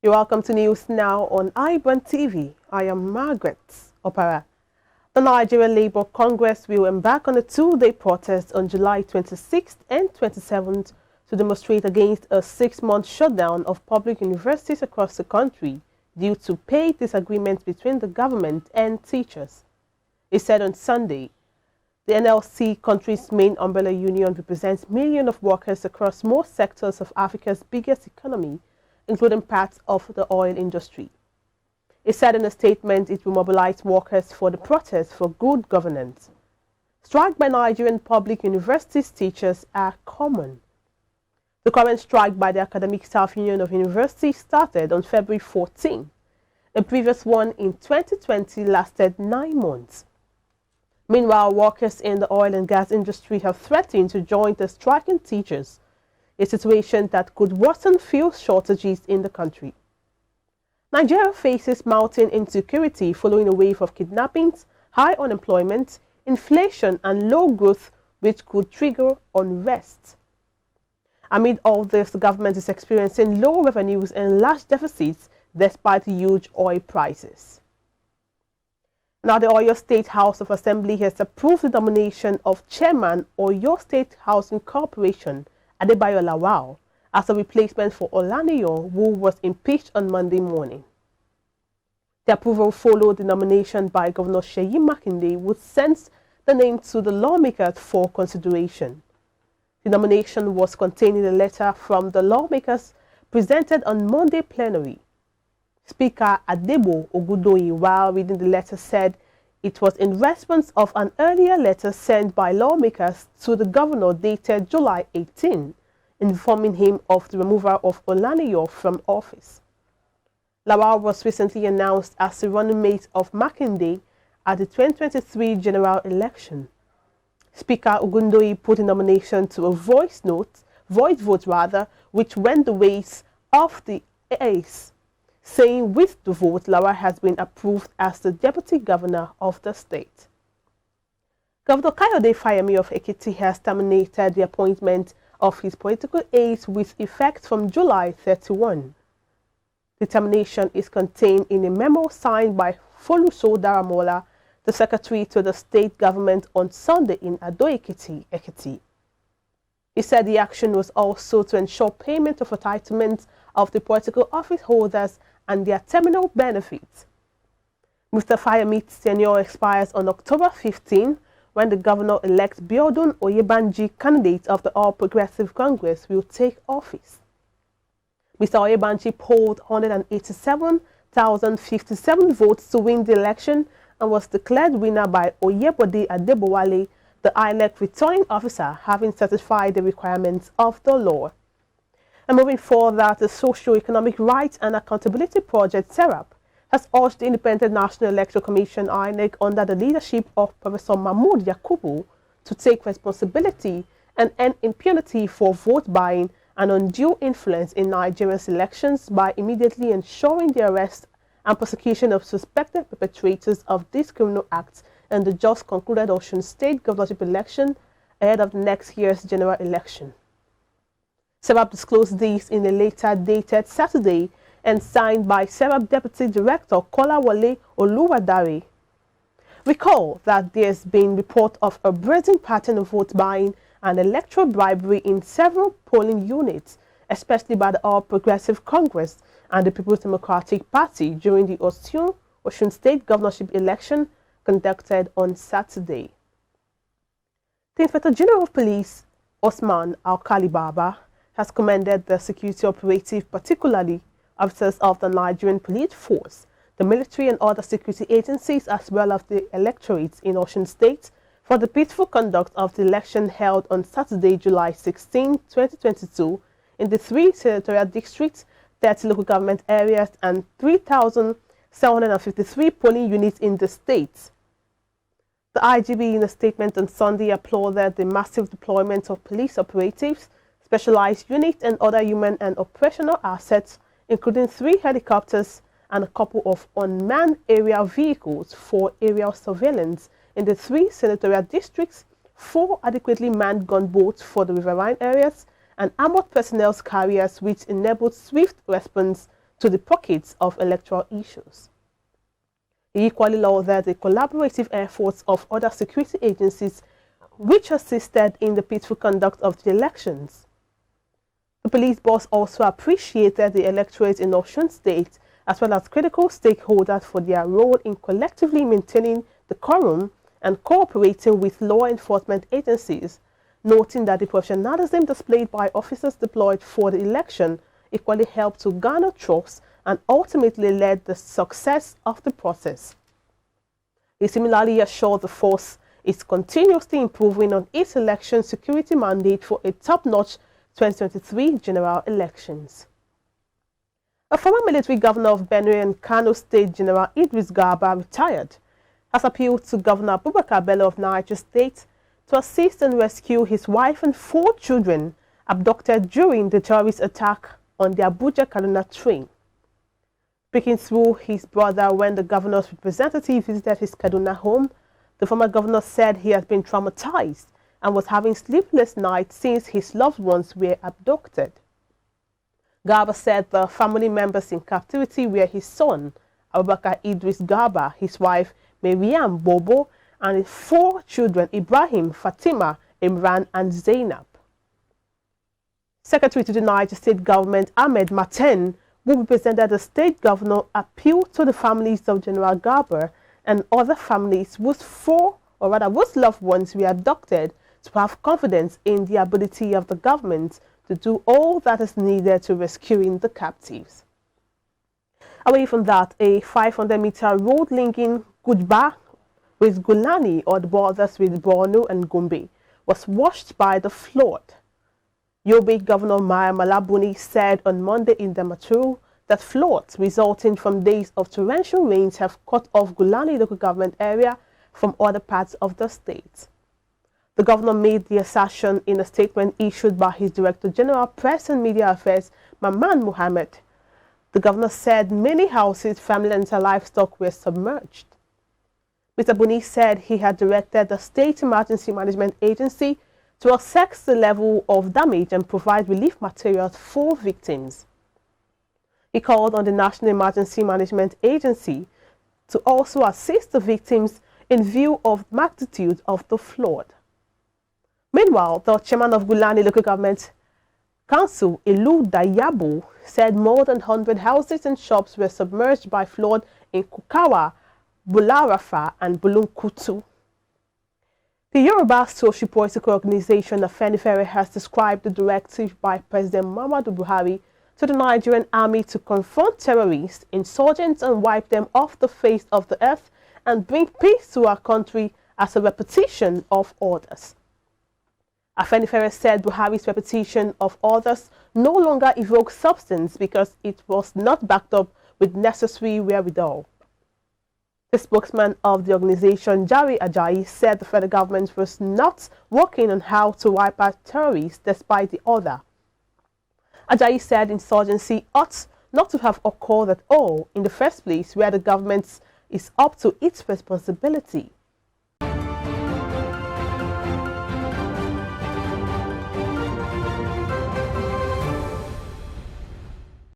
You're welcome to News Now on IBAN TV. I am Margaret Opara. The Nigerian Labour Congress will embark on a two-day protest on July 26th and 27th to demonstrate against a 6-month shutdown of public universities across the country due to pay disagreements between the government and teachers. It said on Sunday, the NLC, country's main umbrella union, represents millions of workers across most sectors of Africa's biggest economy, including parts of the oil industry. It said in a statement it will mobilize workers for the protest for good governance. Strikes by Nigerian public universities teachers are common. The current strike by the Academic Staff Union of Universities started on February 14. A previous one in 2020 lasted 9 months. Meanwhile, workers in the oil and gas industry have threatened to join the striking teachers, a situation that could worsen fuel shortages in the country. Nigeria faces mounting insecurity following a wave of kidnappings, high unemployment, inflation, and low growth, which could trigger unrest. Amid all this, the government is experiencing low revenues and large deficits despite huge oil prices. Now, the Oyo State House of Assembly has approved the nomination of Chairman Oyo State Housing Corporation, BAYO Lawal, as a replacement for Olaniyan, who was impeached on Monday morning. The approval followed the nomination by Governor Seyi Makinde, who sent the name to the lawmakers for consideration. The nomination was contained in a letter from the lawmakers presented on Monday plenary. Speaker Adebo Ogudoyi, while reading the letter, said it was in response of an earlier letter sent by lawmakers to the governor dated July 18, informing him of the removal of Olaniyan from office. Lawal was recently announced as the running mate of Makinde at the 2023 general election. Speaker Ogundoyi put the nomination to a voice vote, which went the ways of the ayes, saying with the vote, Lawal has been approved as the deputy governor of the state. Governor FAYEMI of EKITI has terminated the appointment of his political aides with effect from July 31. The termination is contained in a memo signed by Foluso Daramola, the secretary to the state government, on Sunday in Ado-Ekiti, Ekiti. He said the action was also to ensure payment of entitlements of the political office holders and their terminal benefits. Mr. Fayemi's tenure expires on October 15, when the governor-elect Biodun Oyebanji, candidate of the All Progressive Congress, will take office. Mr. Oyebanji polled 187,057 votes to win the election and was declared winner by Oyebode Adebowale, the INEC returning officer, having satisfied the requirements of the law. And moving further, the Socio-Economic Rights and Accountability Project, SERAP, has urged the Independent National Electoral Commission, INEC, under the leadership of Professor Mahmood Yakubu, to take responsibility and end impunity for vote buying and undue influence in Nigeria's elections by immediately ensuring the arrest and prosecution of suspected perpetrators of these criminal acts in the just concluded OSUN state governorship election ahead of next year's general election. SERAP disclosed this in a letter dated Saturday and signed by SERAP Deputy Director Kolawole Oluwadare. Recall that there's been report of a brazen pattern of vote buying and electoral bribery in several polling units, especially by the All Progressive Congress and the People's Democratic Party during the OSUN state governorship election conducted on Saturday. The Inspector General of Police, Osman Alkali Baba, has commended the security operative, particularly officers of the Nigerian police force, the military and other security agencies, as well as the electorates in Osun State, for the peaceful conduct of the election held on Saturday, July 16, 2022, in the 3 senatorial districts, 30 local government areas, and 3,753 polling units in the state. The IGB, in a statement on Sunday, applauded the massive deployment of police operatives, specialized units, and other human and operational assets, including 3 helicopters and a couple of unmanned aerial vehicles for aerial surveillance in the 3 senatorial districts, 4 adequately manned gunboats for the riverine areas, and armored personnel carriers, which enabled swift response to the pockets of electoral issues. He equally lauded the collaborative efforts of other security agencies which assisted in the peaceful conduct of the elections. The police boss also appreciated the electorate in OSUN State as well as critical stakeholders for their role in collectively maintaining the quorum and cooperating with law enforcement agencies, noting that the professionalism displayed by officers deployed for the election equally helped to garner trust and ultimately led the success of the process. He similarly assured the force is continuously improving on its election security mandate for a top-notch 2023 general elections. A former military governor of Benue and Kano State, General Idris Garba, retired, has appealed to Governor Abubakar Bello of Niger State to assist and rescue his wife and 4 children abducted during the terrorist attack on the Abuja-Kaduna train. Speaking through his brother when the governor's representative visited his Kaduna home, the former governor said he has been traumatized and was having sleepless nights since his loved ones were abducted. Garba said the family members in captivity were his son, Abubakar Idris Garba, his wife, Maryam Bobo, and his 4 children, Ibrahim, Fatima, Imran, and Zainab. Secretary to the Niger State Government, Ahmed Maten, who represented the state governor, appealed to the families of General Garba and other families whose loved ones were abducted to have confidence in the ability of the government to do all that is needed to rescuing the captives. Away from that, a 500-meter road linking Gujba with Gulani or the borders with Borno and Gombe was washed by the flood. YOBE Governor BUNI said on Monday in Damaturu that floods resulting from days of torrential rains have cut off Gulani local government area from other parts of the state. The governor made the assertion in a statement issued by his Director General Press and Media Affairs, Maman Mohammed. The governor said many houses, families and livestock were submerged. Mr. Buni said he had directed the State Emergency Management Agency to assess the level of damage and provide relief materials for victims. He called on the National Emergency Management Agency to also assist the victims in view of the magnitude of the flood. Meanwhile, the chairman of Gulani Local Government Council, Ilu Dayabo, said more than 100 houses and shops were submerged by flood in Kukawa, Bularafa, and Bulunkutu. The Yoruba social political organization AFENIFERE has described the directive by President Muhammadu Buhari to the Nigerian army to confront terrorists, insurgents, and wipe them off the face of the earth and bring peace to our country as a repetition of orders. AFENIFERE said Buhari's repetition of orders no longer evokes substance because it was not backed up with necessary wherewithal. The spokesman of the organization, Jare Ajayi, said the federal government was not working on how to wipe out terrorists despite the order. Ajayi said insurgency ought not to have occurred at all in the first place where the government is up to its responsibility.